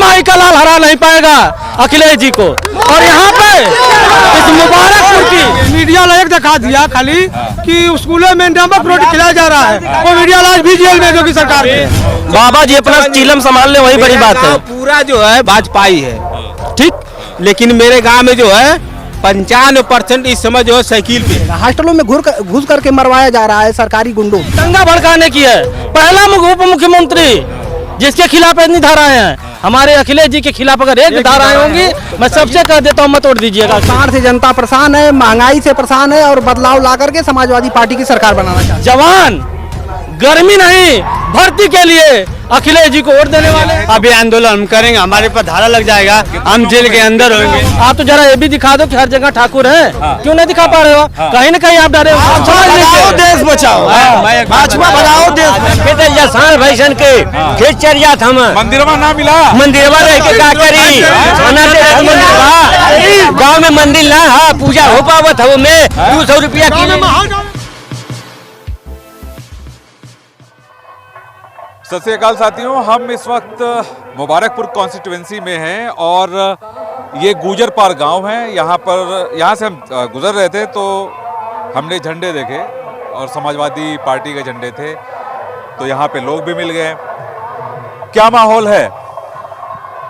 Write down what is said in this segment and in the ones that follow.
माई का लाल हरा नहीं पाएगा अखिलेश जी को। और यहाँ पे इस मुबारकपुर की मीडिया लायक दिखा दिया खाली कि स्कूलों में नमक रोटी खिलाया जा रहा है, वो मीडिया लायक भी जेल में योगी सरकार में। बाबा जी अपना चीलम संभाल ले, वही बड़ी बात है। पूरा जो है भाजपा ही है, ठीक, लेकिन मेरे गांव में जो है 95% इस समय जो है साइकिल पे हॉस्टलों में घुस करके मरवाया जा रहा है सरकारी गुंडों। दंगा भड़काने की है। पहला उप मुख्यमंत्री जिसके खिलाफ इतनी धाराएं हैं, हमारे अखिलेश जी के खिलाफ अगर एक धाराएं होंगी, मैं सबसे कह देता हूँ मत तोड़ दीजिएगा। बाढ़ से जनता परेशान है, महंगाई से परेशान है और बदलाव ला करके समाजवादी पार्टी की सरकार बनाना चाहते हैं। जवान गर्मी नहीं, भर्ती के लिए अखिलेश जी को वोट देने वाले। अभी आंदोलन हम करेंगे, हमारे पर धारा लग जाएगा, हम जेल के अंदर होंगे। आप तो जरा ये भी दिखा दो कि हर जगह ठाकुर है, क्यों नहीं दिखा पा रहे हो? कहीं ना कहीं आप डरे हो। देश बचाओ, भाजपा बनाओ देश। सांड भैसन के खेत चरिया था, मंदिरवा ना मिला, मंदिरवा रह के का करी, गाँव में मंदिर ना, हाँ पूजा हो पावत है, में 200 रुपया की। सत श्री अकाल साथियों, हम इस वक्त मुबारकपुर कॉन्स्टिट्यूएंसी में हैं और ये गुजरपार गांव है। यहाँ से हम गुजर रहे थे तो हमने झंडे देखे और समाजवादी पार्टी के झंडे थे, तो यहाँ पे लोग भी मिल गए। क्या माहौल है?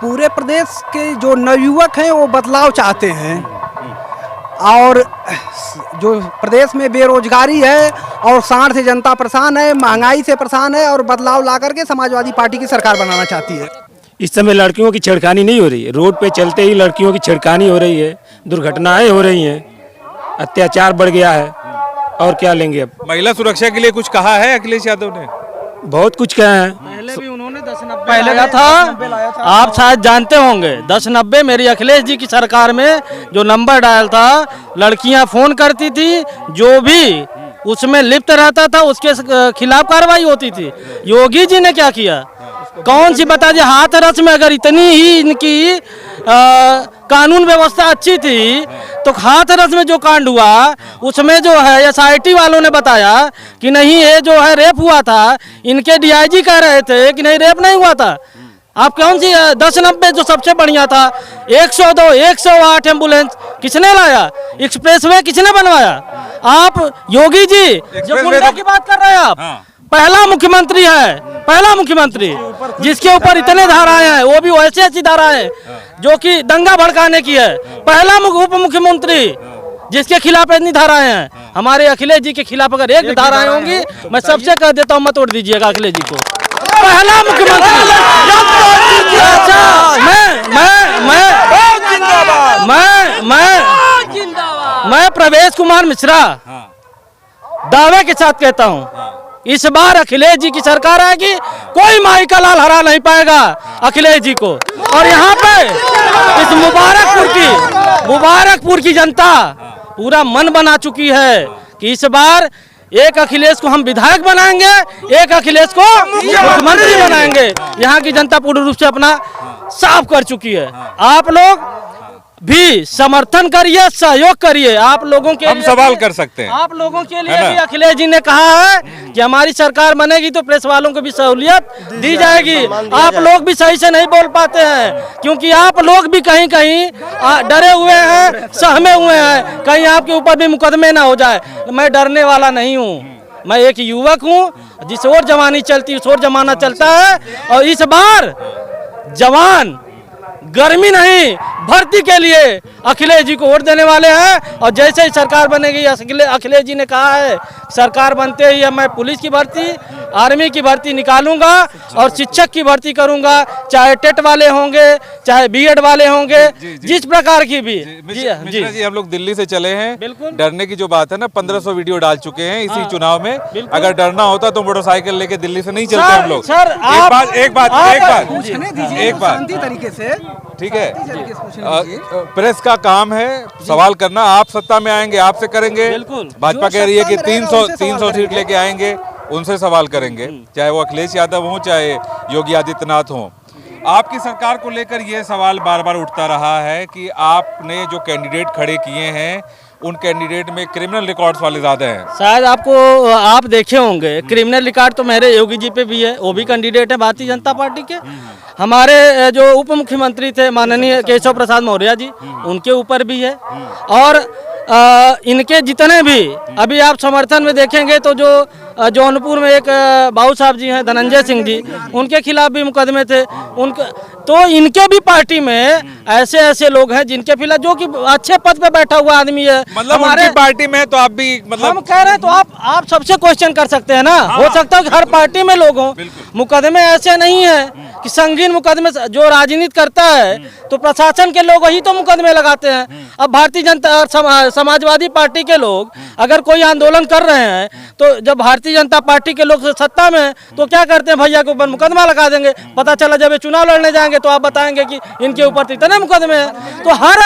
पूरे प्रदेश के जो नवयुवक हैं वो बदलाव चाहते हैं और जो प्रदेश में बेरोजगारी है और सांड से जनता परेशान है, महंगाई से परेशान है और बदलाव ला करके समाजवादी पार्टी की सरकार बनाना चाहती है। इस समय लड़कियों की छेड़खानी नहीं हो रही है, रोड पे चलते ही लड़कियों की छेड़खानी हो रही है, दुर्घटनाएं हो रही हैं, अत्याचार बढ़ गया है। और क्या लेंगे अब? महिला सुरक्षा के लिए कुछ कहा है अखिलेश यादव ने? बहुत कुछ कहा है। पहले भी उन्होंने 10-90 पहले का था, आप शायद जानते होंगे 10-90 मेरी अखिलेश जी की सरकार में जो नंबर डायल था, लड़कियां फोन करती थी, जो भी उसमें लिप्त रहता था उसके खिलाफ कार्रवाई होती थी। योगी जी ने क्या किया? कौन सी बता दे, हाथरस में अगर इतनी ही इनकी कानून व्यवस्था अच्छी थी तो हाथरस में जो कांड हुआ उसमें जो है SIT वालों ने बताया कि नहीं ये जो है रेप हुआ था, इनके DIG कह रहे थे कि नहीं रेप नहीं हुआ था। आप कौन सी 10-90 जो सबसे बढ़िया था, 102 108 एम्बुलेंस किसने लाया? एक्सप्रेसवे किसने बनवाया? आप योगी जी जो गुंडा की बात कर रहे हैं आप, पहला मुख्यमंत्री है, पहला मुख्यमंत्री जिसके ऊपर इतने धाराएं हैं, वो भी वैसे ऐसी धाराएं जो कि दंगा भड़काने की है। पहला उप मुख्यमंत्री जिसके खिलाफ इतनी धाराएं हैं, हमारे अखिलेश जी के खिलाफ अगर एक धाराएं होंगी, मैं सबसे कह देता हूँ मत तोड़ दीजिएगा अखिलेश जी को। पहला मुख्यमंत्री मैं प्रवेश कुमार मिश्रा दावे के साथ कहता हूँ, इस बार अखिलेश जी की सरकार आएगी, कोई माई का लाल हरा नहीं पाएगा अखिलेश जी को। और यहाँ पे इस मुबारकपुर की जनता पूरा मन बना चुकी है कि इस बार एक अखिलेश को हम विधायक बनाएंगे, एक अखिलेश को मुख्यमंत्री बनाएंगे। यहाँ की जनता पूर्ण रूप से अपना साफ कर चुकी है। आप लोग भी समर्थन करिए, सहयोग करिए। आप लोगों के हम सवाल कर सकते हैं, आप लोगों के लिए भी अखिलेश जी ने कहा है कि हमारी सरकार बनेगी तो प्रेस वालों को भी सहूलियत दी जाएगी। आप लोग भी सही से नहीं बोल पाते हैं क्योंकि आप लोग भी कहीं कहीं डरे हुए हैं, सहमे हुए हैं, कहीं आपके ऊपर भी मुकदमे ना हो जाए। मैं डरने वाला नहीं हूँ, मैं एक युवक हूँ, जिस ओर जवानी चलती उस ओर जमाना चलता है। और इस बार जवान गर्मी नहीं, भर्ती के लिए अखिलेश जी को वोट देने वाले हैं। और जैसे ही सरकार बनेगी, अखिलेश जी ने कहा है सरकार बनते ही मैं पुलिस की भर्ती, आर्मी की भर्ती निकालूंगा और शिक्षक की भर्ती करूंगा, चाहे टेट वाले होंगे चाहे BEd वाले होंगे, जिस प्रकार की भी। मिश्रा जी, हम लोग दिल्ली से चले हैं, बिल्कुल डरने की जो बात है ना, 1500 वीडियो डाल चुके हैं इसी चुनाव में। अगर डरना होता तो मोटरसाइकिल लेके दिल्ली से नहीं चलते हम लोग। सर एक बात तरीके से ठीक है, प्रेस का काम है सवाल करना। आप सत्ता में आएंगे, आपसे करेंगे। भाजपा कह रही है कि 300 सीट लेके आएंगे, उनसे सवाल करेंगे, चाहे वो अखिलेश यादव हो चाहे योगी आदित्यनाथ हो। आपकी सरकार को लेकर ये सवाल बार बार उठता रहा है कि आपने जो कैंडिडेट खड़े किए हैं उन कैंडिडेट में क्रिमिनल रिकॉर्ड्स वाले ज़्यादा हैं। शायद आप देखे होंगे क्रिमिनल रिकॉर्ड तो मेरे योगी जी पे भी है, वो भी कैंडिडेट है भारतीय जनता पार्टी के। हमारे जो उप मुख्यमंत्री थे माननीय केशव प्रसाद मौर्य जी, उनके ऊपर भी है। और इनके जितने भी अभी आप समर्थन में देखेंगे तो जो जौनपुर में एक बाबू साहब जी हैं धनंजय सिंह जी, उनके खिलाफ भी मुकदमे थे। उनके तो इनके भी पार्टी में ऐसे ऐसे लोग हैं जिनके खिलाफ, जो कि अच्छे पद पे बैठा हुआ आदमी है मतलब हमारे उनकी पार्टी में तो आप भी मतलब हम कह रहे हैं तो आप सबसे क्वेश्चन कर सकते हैं ना। हो सकता है कि हर पार्टी में लोग हों, मुकदमे ऐसे नहीं है कि संगीन मुकदमे। जो राजनीति करता है तो प्रशासन के लोग ही तो मुकदमे लगाते हैं। अब भारतीय जनता और समाजवादी पार्टी के लोग अगर कोई आंदोलन कर रहे हैं तो जब भारतीय जनता पार्टी के लोग सत्ता में तो क्या करते हैं, भैया के ऊपर मुकदमा लगा देंगे। पता चला जब ये चुनाव लड़ने जाएंगे तो आप बताएंगे कि इनके ऊपर तो इतने मुकदमे हैं। तो हर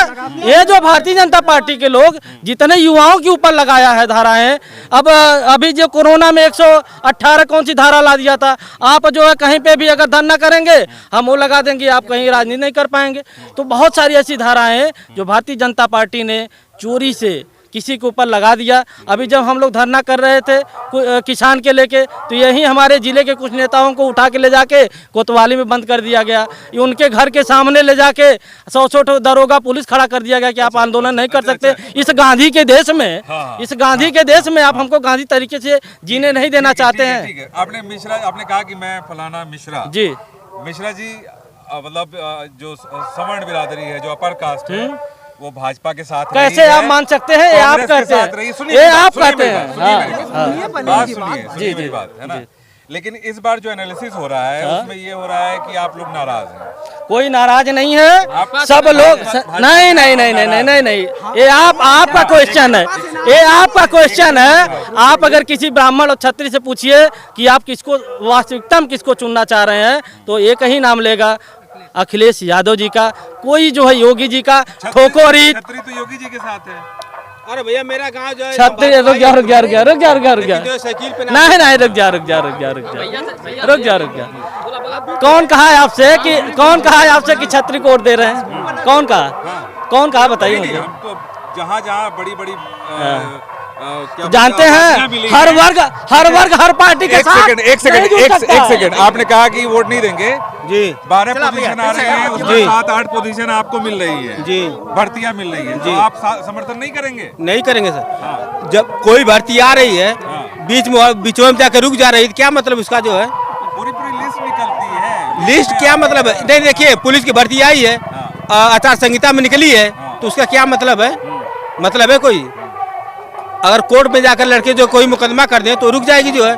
ये जो भारतीय जनता पार्टी के लोग जितने युवाओं के ऊपर लगाया है धाराएं, अब अभी जो कोरोना में 118 कौन सी धारा ला दिया था, आप जो है कहीं पे भी अगर धरना करेंगे हम वो लगा देंगे, आप कहीं राजनीति नहीं कर पाएंगे। तो बहुत सारी ऐसी धाराएं हैं जो भारतीय जनता पार्टी ने चोरी से किसी के ऊपर लगा दिया। अभी जब हम लोग धरना कर रहे थे किसान के लेके, तो यही हमारे जिले के कुछ नेताओं को उठा के ले जाके कोतवाली में बंद कर दिया गया। उनके घर के सामने ले जाके 100 दरोगा पुलिस खड़ा कर दिया गया कि आप आंदोलन नहीं कर सकते। इस गांधी के देश में, इस गांधी के देश में आप हमको गांधी तरीके से जीने नहीं देना चाहते हैं। ठीक है। आपने कहा कि मैं फलाना मिश्रा जी, मिश्रा जी मतलब जो सवर्ण बिरादरी है, जो अपर कास्ट है, वो भाजपा के साथ कैसे आप मान सकते हैं? ये आप कहते हैं, ये आप कहते हैं। बात सुनिए मेरी बात, है ना। लेकिन इस बार जो एनालिसिस हो रहा है उसमें ये हो रहा है कि आप लोग नाराज हैं। कोई नाराज नहीं है, सब लोग नहीं नहीं नहीं नहीं नहीं नहीं नहीं, ये आपका क्वेश्चन है, ये आपका क्वेश्चन है। आप अगर किसी ब्राह्मण और क्षत्रिय से पूछिए कि आप किसको वास्तविकता में किसको चुनना चाह रहे हैं, तो एक ही नाम लेगा, अखिलेश यादव जी का। कोई जो है योगी जी का ठोकोरी। छतरी तो योगी जी के साथ है। अरे भैया मेरा गांव जो है छतरी रुक जा नहीं नहीं रुक जा। कौन कहा है आपसे कि छतरी को वोट दे रहे हैं? कौन कहा बताइए मुझे। हम तो जहाँ बड़ी जानते हैं हर वर्ग हर पार्टी के साथ। एक सेकंड आपने कहा कि वोट नहीं देंगे जी। 12 पोजीशन आ रही है, उसमें 7-8 पोजीशन आपको मिल रही है जी, भर्तियां मिल रही है, तो आप समर्थन नहीं करेंगे? नहीं करेंगे सर। जब कोई भर्ती आ रही है बीचों में जाकर रुक जा रही है, क्या मतलब उसका जो है पूरी लिस्ट निकलती है। लिस्ट क्या मतलब है? नहीं देखिए, पुलिस की भर्ती आई है, आचार संहिता में निकली है, तो उसका क्या मतलब है? मतलब है कोई? अगर कोर्ट में जाकर लड़के जो कोई मुकदमा कर दें तो रुक जाएगी जो है।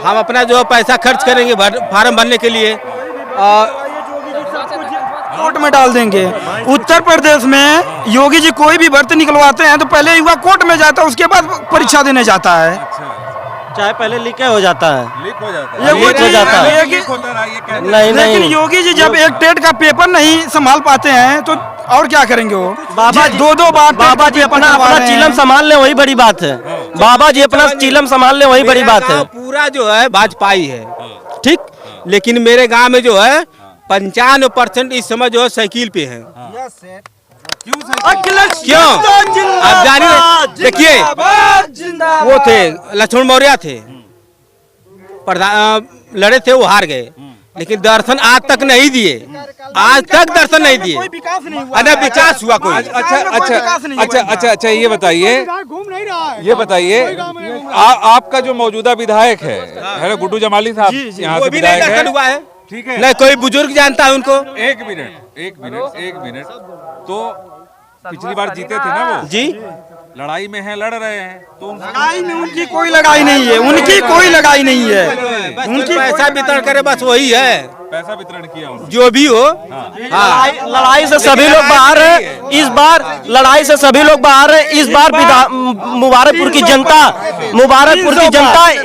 हम अपना जो पैसा खर्च करेंगे फार्म भरने के लिए, कोर्ट में डाल देंगे। उत्तर प्रदेश में योगी जी कोई भी भर्ती निकलवाते हैं तो पहले युवा कोर्ट में जाता है, उसके बाद परीक्षा देने जाता है। चाहे पहले लीक हो जाता है, लीक हो जाता है, लीक हो जाता है। नहीं, लेकिन योगी जी जब एक टेट का पेपर नहीं संभाल पाते हैं तो और क्या करेंगे वो? बाबा जी दो बार बाबा जी अपना चिलम संभाल ले, वही बड़ी बात है। बाबा जी अपना चिलम संभाल ले, वही बड़ी बात है। पूरा जो है भाजपाई है, ठीक। लेकिन मेरे गांव में जो है 95% इस समय जो है साइकिल पे है। क्यों? आप जानिए, देखिए वो थे लक्ष्मण मौर्य थे, प्रधान लड़े थे, वो हार गए, लेकिन दर्शन आज तक नहीं दिए, आज तक दर्शन नहीं दिए। विकास हुआ कोई? अच्छा ये बताइए आपका जो मौजूदा विधायक है गुड्डू जमाली साहब, यहाँ से विधायक है, ठीक है? नहीं कोई बुजुर्ग जानता है उनको? एक मिनट। तो पिछली बार जीते थे ना वो जी, लड़ाई में है, लड़ रहे हैं, तो लड़ाई में उनकी कोई लगाई नहीं है, उनकी कोई लगाई नहीं है। उनकी पैसा वितरण करे बस वही है, पैसा वितरण किया उन्होंने। जो भी हो। लड़ाई से सभी लोग बाहर है इस बार, लड़ाई से सभी लोग बाहर है इस बार। मुबारकपुर की जनता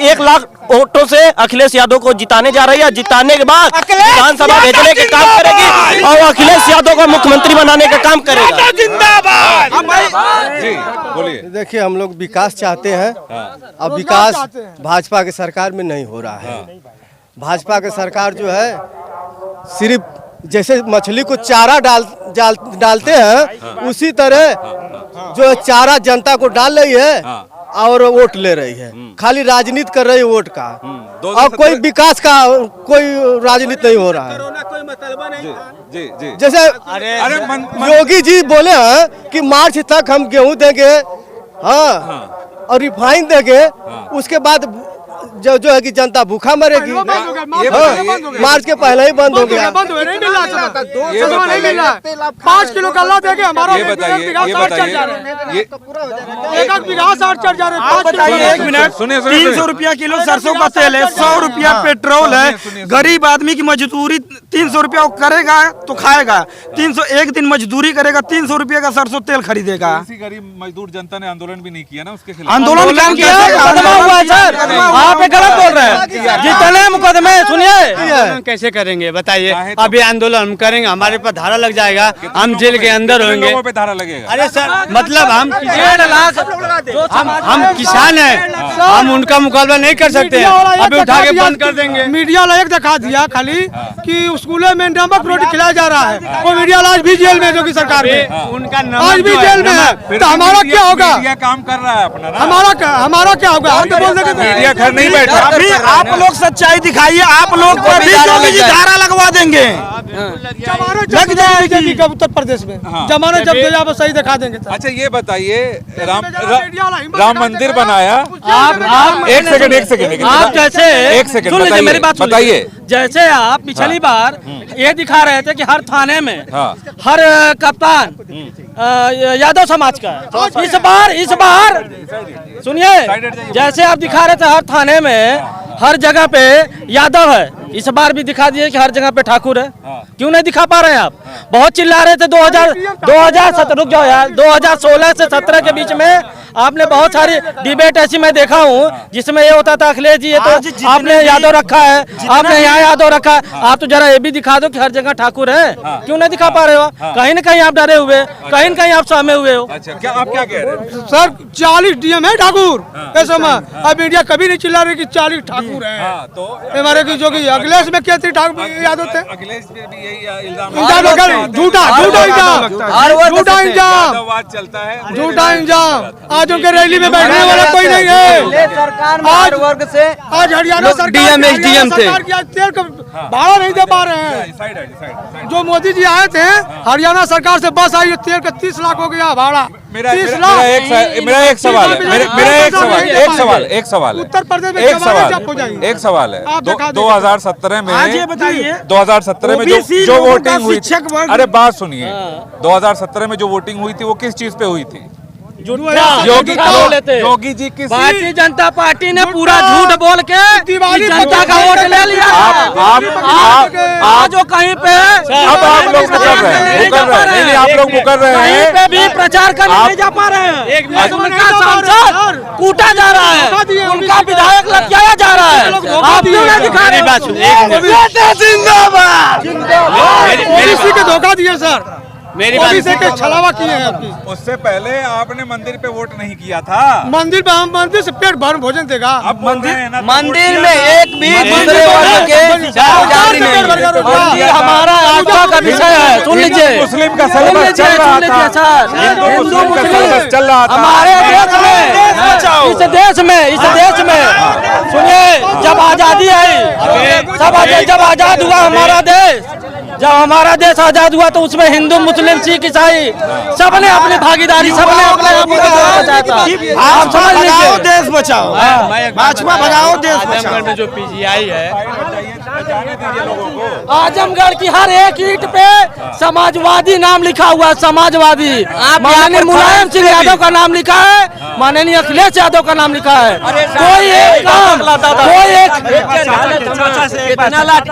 1 लाख वोटों से अखिलेश यादव को जिताने जा रही है। जिताने के बाद विधानसभा भेजने के काम करेगी और अखिलेश यादव को मुख्यमंत्री बनाने का काम करेगा। जी बोलिए। देखिए, हम लोग विकास चाहते हैं, अब विकास भाजपा की सरकार में नहीं हो रहा है। भाजपा की सरकार जो है सिर्फ जैसे मछली को चारा डालते हैं, उसी तरह जो चारा जनता को डाल रही है हाँ। और वोट ले रही है, खाली राजनीति कर रही है वोट का, 2017 और कोई विकास का कोई राजनीति नहीं हो रहा है। जी जी जैसे अरे योगी जी बोले हैं कि मार्च तक हम गेहूं देंगे, हाँ, और रिफाइन देंगे, उसके बाद जो है कि जनता भूखा मरेगी। ये बताइए, मार्च के पहले ही बंद हो गया। नहीं मिल रहा ये बताइए, 5 किलो गल्ला देंगे हमारा ये बताइए, ये बताइए, ये एक बीघा 60 चढ़ जा रहे हैं। बताइए 1 मिनट, सुनिए, 300 रुपया किलो सरसों का तेल है, 100 रुपया पेट्रोल है। गरीब आदमी की मजदूरी 300 रुपया करेगा तो खाएगा, 300 एक दिन मजदूरी करेगा, 300 रुपया का सरसों तेल खरीदेगा। इसी गरीब मजदूर जनता ने आंदोलन भी नहीं किया ना उसके खिलाफ। आंदोलन काम किया, मुकदमा हुआ है सर, आप ये गलत बोल रहे हैं। जितने मुकदमे सुनिए, आंदोलन कैसे करेंगे बताइए? अभी आंदोलन हम करेंगे, हमारे पर धारा लग जाएगा, हम जेल के अंदर होंगे। लोगों पे धारा लगेगा। अरे सर, मतलब हम 1.5 लाख हम किसान हैं, हम उनका मुकाबला नहीं कर सकते हैं। अभी उठा के बंद कर देंगे। मीडिया लायक दिखा दिया खाली कि स्कूलों में नमक रोटी खिलाया जा रहा है, वो मीडिया आज भी जेल में, जो की सरकार में उनका आज भी जेल में है। तो हमारा क्या होगा? मीडिया काम कर रहा है अपना ना। हमारा क्या होगा? हम तो बोल देंगे मीडिया घर नहीं बैठा। अभी आप लोग सच्चाई दिखाइए, आप लोग को भी योगी जी धारा लगवा देंगे, लग जाएगी उत्तर प्रदेश में। जमाने जब दे आप सही दिखा देंगे। अच्छा ये बताइए, राम मंदिर बनाया। आप एक सेकंड आप जैसे एक सेकंड सुन लीजिए, मेरी बात बताइए। जैसे आप पिछली बार ये दिखा रहे थे कि हर थाने में हर कप्तान यादव समाज का है। इस बार सुनिए, जैसे आप दिखा रहे थे हर थाने में हर जगह पे यादव है, इस बार भी दिखा दिए कि हर जगह पे ठाकुर है। क्यों नहीं दिखा पा रहे हैं आप? बहुत चिल्ला रहे थे 2017, रुक जाओ यार, 2016 से 17 के बीच में आपने बहुत सारी डिबेट ऐसी मैं देखा हूँ जिसमें ये होता था अखिलेश जी ये तो आपने यादव रखा है, आपने यहाँ यादव रखा है, आप तो जरा ये भी दिखा दो कि हर जगह ठाकुर है। क्यों नहीं दिखा पा रहे हो? कहीं न कहीं आप डरे हुए, कहीं न कहीं आप सहमे हुए हो। अच्छा, क्या आप क्या कह रहे हैं? सर 40 डीएम है ठाकुर इस समय। अब मीडिया कभी नहीं चिल्ला रही कि 40 ठाकुर है। तो हमारे की जो कि अखिलेश में क्या ठाकुर यादव थे, अखिलेश पे भी यही इल्जाम झूठा इंजाम, चलता है, झूठा इंजाम। आज उनके रैली में बैठने वाला कोई नहीं है। सरकार आज वर्ग से आज हरियाणा सरकार डीएम एसडीएम थे। सरकार की आज तेल का भाड़ा नहीं दे पा रहे हैं। जो मोदी जी आए थे, हरियाणा सरकार से बस आई, तेल का 30 लाख हो गया भाड़ा। 30 लाख। मेरा एक सवाल है, एक सवाल है, उत्तर प्रदेश में एक सवाल है, आप दिखा दीजिए। 2017 में, आज ये बताइए, 2017 में OBC जो लोगों का वोटिंग हुई, शिक्षक वर्ग- अरे बात सुनिए, 2017 में जो वोटिंग हुई थी वो किस चीज पे हुई थी? योगी योगी जी किस भारतीय जनता पार्टी ने पूरा झूठ बोल के जनता का वोट ले लिया। आज वो कहीं पे अब आप लोग मुकर रहे हैं, नहीं आप लोग मुकर रहे कहीं हैं। पे भी प्रचार करने नहीं जा पा रहे हैं। उनका सांसद कूटा जा रहा है, उनका विधायक लटकाया जा रहा है। आप क्यों नहीं दिखा रहे? जिंदाबाद। ओबीसी के धोखा दिए सर, मेरी बात ओबीसी के छलावा किए हैं आपकी। उससे पहले आपने मंदिर पे वोट नहीं किया था। मंदिर पे हम मंदिर से पेट भर भोजन देगा। अब मंदिर में एक भी दूसरे वर्ग के पुजारी नहीं है। हमारा आस्था का विषय है, सुन लीजिए। मुस्लिम का सिलेबस चल रहा था, हिंदू मुस्लिम का सिलेबस चल रहा था। हमारे देश में, इस देश में सुनिए, जब आजादी आई, जब आजाद हुआ हमारा देश, जब हमारा देश आजाद हुआ तो उसमें हिंदू मुस्लिम सिख ईसाई सबने अपनी भागीदारी, सबने अपने आप को बचाया था। आप समझ लीजिए, देश बचाओ, भाजपा भगाओ देश बचाओ। आजमगढ़ में जो पीजीआई है, आजमगढ़ की हर एक ईंट पे समाजवादी नाम लिखा हुआ है, समाजवादी। माननीय मुलायम सिंह यादव का नाम लिखा है, माननीय अखिलेश यादव का नाम लिखा है। कोई एक काम, कोई एक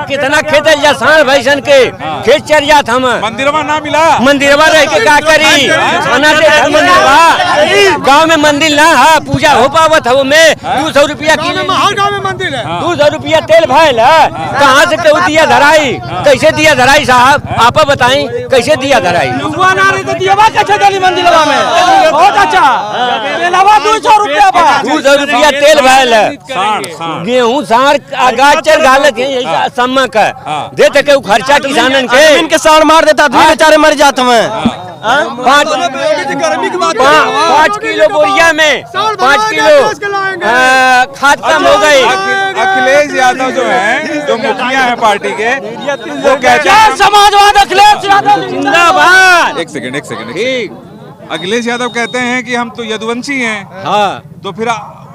कितना खेत है भैसन के खेत चल जात हम मंदिरवा ना मिला, मंदिरवा रह के का करी? गाँव में मंदिर ना है, पूजा हो पावत है में 200 रुपया किलो, हर गाँव में मंदिर है। 200 रुपया तेल भैल है, कहाँ से केहू दिया धराई? कैसे दिया धराई साहब? आप बताई कैसे दिया धराई? युवा ना रही तो दियवा कैसे डाली मंदिरवा में? बहुत अच्छा, 200 रुपया 200 रुपया तेल भैल है, गेहूँ सार गाजर गालत है सम्मा का देते केहू खर्चा किसानन के इनके साड़ मार देता, बेचारे मर जाते हैं। पाँच किलो बोरिया में 5 किलो खाद कम हो गई। अखिलेश यादव जो हैं, जो मुखिया हैं पार्टी के, वो कहते हैं समाजवाद अखिलेश यादव जिंदाबाद। एक सेकंड। अखिलेश यादव कहते हैं कि हम तो यदुवंशी हैं। हाँ, तो फिर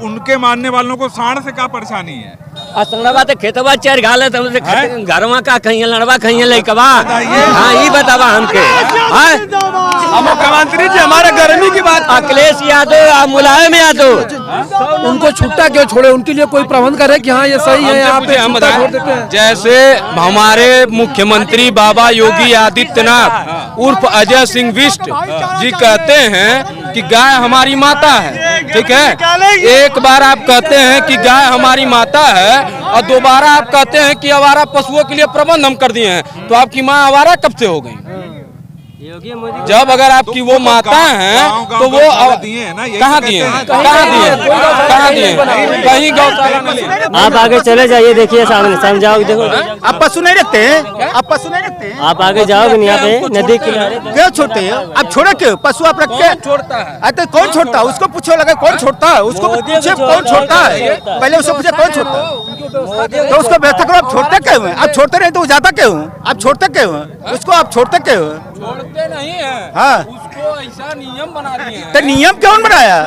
उनके मानने वालों को सांड से क्या परेशानी है? असंगवा तो खेतवा चर घाले तो घरवा का कहीं लड़वा कहीं लइकवा। हाँ, ये बतावा हमके। हम मुख्यमंत्री जी हमारे गर्मी की बात। अखिलेश यादव मुलायम यादव उनको छुट्टा क्यों छोड़े? उनके लिए कोई प्रबंध करे कि हाँ ये सही है, यहाँ पे छुट्टा छोड़ देते हैं। जैसे हमारे मुख्यमंत्री बाबा योगी आदित्यनाथ उर्फ अजय सिंह बिष्ट जी कहते हैं कि गाय हमारी माता है, ठीक है। एक बार आप कहते हैं कि गाय हमारी माता है और दोबारा आप कहते हैं कि आवारा पशुओं के लिए प्रबंध हम कर दिए हैं, तो आपकी माँ आवारा कब से हो गई? जब अगर आपकी वो माता हैं तो वो कहाँ दिए कहीं गौशाला में। आप आगे चले जाइए, देखिए सामने समझाओ। देखो आप पशु नहीं रखते हैं? आप पशु नहीं रखते हैं? आप आगे जाओगे नहीं, यहाँ पे नदी किनारे क्यों छोड़ते हैं? आप छोड़े क्यों? पशु आप रखते हैं? छोड़ता है। अरे कौन छोड़ता है? उसको पूछो लगे कौन छोड़ता है? उसको पूछे कौन छोड़ता है? पहले उसको पूछे कौन छोड़ता है, तो उसको बेहतर करो। आप छोड़ते क्यों हैं? आप छोड़ते नहीं तो वो जाता क्यों? आप छोड़ते क्यों हैं? उसको आप छोड़ते क्यों? छोड़ते नहीं है। हाँ, उसको ऐसा नियम बना दिए हैं। तो नियम कौन बनाया?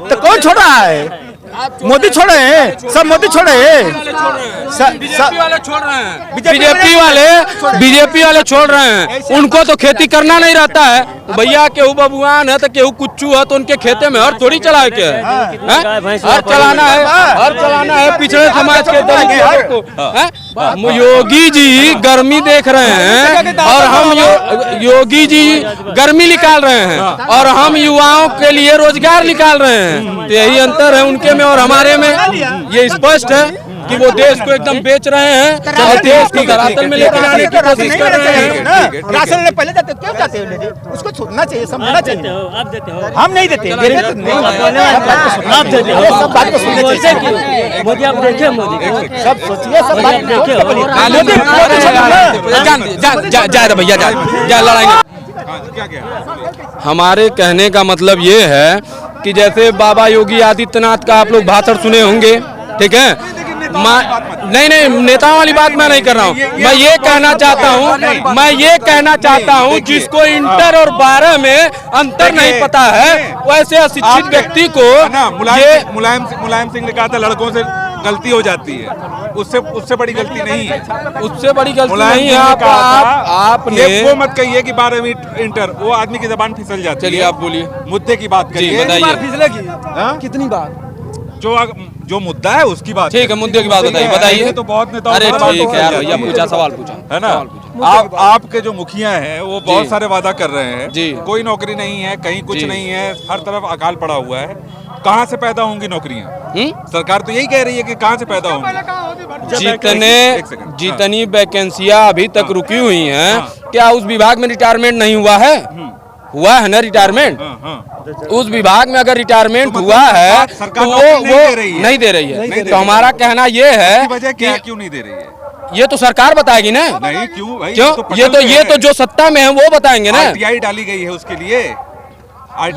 तो कौन छोड़ रहा है? मोदी छोड़े हैं, सब मोदी छोड़े हैं। बीजेपी वाले छोड़ रहे हैं। बीजेपी वाले छोड़ रहे हैं। उनको तो खेती करना नहीं रहता है। भैया केहू बबुआन है तो केहू कुच्चू है, तो उनके खेते में हर थोड़ी चला के हर चलाना है पिछड़े समाज के दलित को। योगी जी गर्मी देख रहे हैं और हम योगी जी गर्मी निकाल रहे हैं और हम युवाओं के लिए रोजगार निकाल रहे हैं। तो यही अंतर है उनके में और हमारे में। ये स्पष्ट है कि वो देश को एकदम बेच रहे हैं और देश को धरातल में लेकर आने की कोशिश कर रहे हैं। राशन लेने पहले जाते क्यों जाते हैं? उसको छोड़ना चाहिए, समझना चाहिए। आप देते हो, हम नहीं देते। आप देते हो, सब बात को सुनना चाहिए। मोदी आप देखिए, मोदी को सब सोचिए, सब बात देखिए। जा भैया जा लड़ाएंगे। हमारे कहने का मतलब ये है कि जैसे बाबा योगी आदित्यनाथ का आप लोग भाषण सुने होंगे, ठीक है। नहीं नेताओं वाली बात मैं नहीं कर रहा हूँ। मैं ये कहना चाहता हूँ जिसको इंटर और 12 में अंतर नहीं पता है, वैसे अशिक्षित व्यक्ति को मुलायम सिंह ने कहा था लड़कों से गलती हो जाती है, उससे बड़ी गलती नहीं है। उससे बड़ी गलती नहीं है। आपने वो मत कहिए कि 12वीं इंटर, वो आदमी की जबान फिसल जाती है। चलिए आप बोलिए, मुद्दे की बात करिए। बताइए कितनी बार? जो मुद्दा है उसकी बात। ठीक है, मुद्दे की बात बताइए। तो बहुत नेताओं अरे ठीक है यार, भैया पूछा, सवाल पूछा है ना। आपके जो मुखिया हैं वो बहुत सारे वादा कर रहे हैं जी। कोई नौकरी नहीं है, कहीं कुछ नहीं है, हर तरफ अकाल पड़ा हुआ है। कहाँ से पैदा होंगी नौकरियाँ? सरकार तो यही कह रही है कि कहाँ से पैदा होंगी। जितनी वैकेंसियां अभी तक रुकी हुई हैं, क्या उस विभाग में रिटायरमेंट नहीं हुआ है? हुआ है ना रिटायरमेंट। उस विभाग में अगर रिटायरमेंट हुआ है तो वो नहीं दे रही है। तो हमारा कहना ये है कि क्यों नहीं दे रही है, ये तो सरकार बताएगी ना। नहीं क्यों भाई? क्यों? ये तो जो सत्ता में है वो बताएंगे ना। RTI डाली गई है उसके लिए।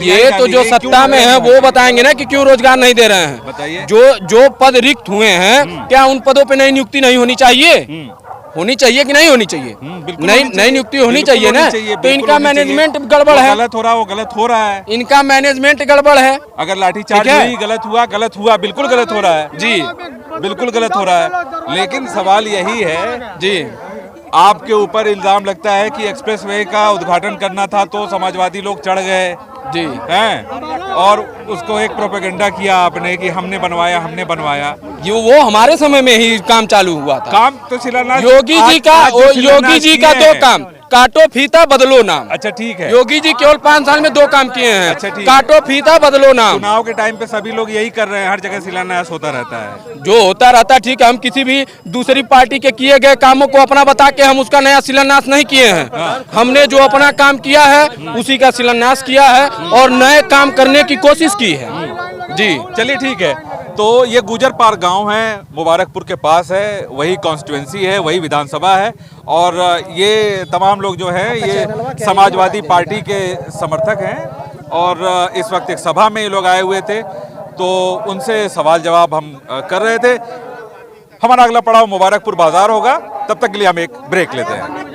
ये तो जो सत्ता में है वो बताएंगे ना कि क्यों रोजगार नहीं दे रहे हैं। बताइए। जो पद रिक्त हुए हैं, क्या उन पदों पे नई नियुक्ति नहीं होनी चाहिए? होनी चाहिए कि नहीं होनी चाहिए? नई नियुक्ति होनी चाहिए ना। तो इनका मैनेजमेंट गड़बड़ है। गलत हो रहा है, वो गलत हो रहा है। इनका मैनेजमेंट गड़बड़ है। अगर लाठीचार्ज हुई, गलत हुआ, बिल्कुल गलत हो रहा है जी, बिल्कुल गलत हो रहा है। लेकिन सवाल यही है जी, आपके ऊपर इल्जाम लगता है कि एक्सप्रेसवे का उद्घाटन करना था तो समाजवादी लोग चढ़ गए जी हैं और उसको एक प्रोपेगेंडा किया आपने कि हमने बनवाया। वो हमारे समय में ही काम चालू हुआ था। काम तो शिलान्यास योगी जी का 2 काम, काटो फीता बदलो नाम। अच्छा ठीक है। योगी जी केवल 5 साल में 2 काम किए हैं। अच्छा, ठीक काटो फीता बदलो नाम। चुनाव के टाइम पे सभी लोग यही कर रहे हैं, हर जगह शिलान्यास होता रहता है। जो होता रहता है ठीक है। हम किसी भी दूसरी पार्टी के किए गए कामों को अपना बता के हम उसका नया शिलान्यास नहीं किए हैं। हमने जो अपना काम किया है उसी का शिलान्यास किया है और नए काम करने की कोशिश की है जी। चलिए ठीक है। तो ये गुजरपार गांव है, मुबारकपुर के पास है, वही कॉन्स्टिट्यूंसी है, वही विधानसभा है। और ये तमाम लोग जो हैं ये समाजवादी पार्टी के समर्थक हैं और इस वक्त एक सभा में ये लोग आए हुए थे, तो उनसे सवाल जवाब हम कर रहे थे। हमारा अगला पड़ाव मुबारकपुर बाजार होगा, तब तक के लिए हम एक ब्रेक लेते हैं।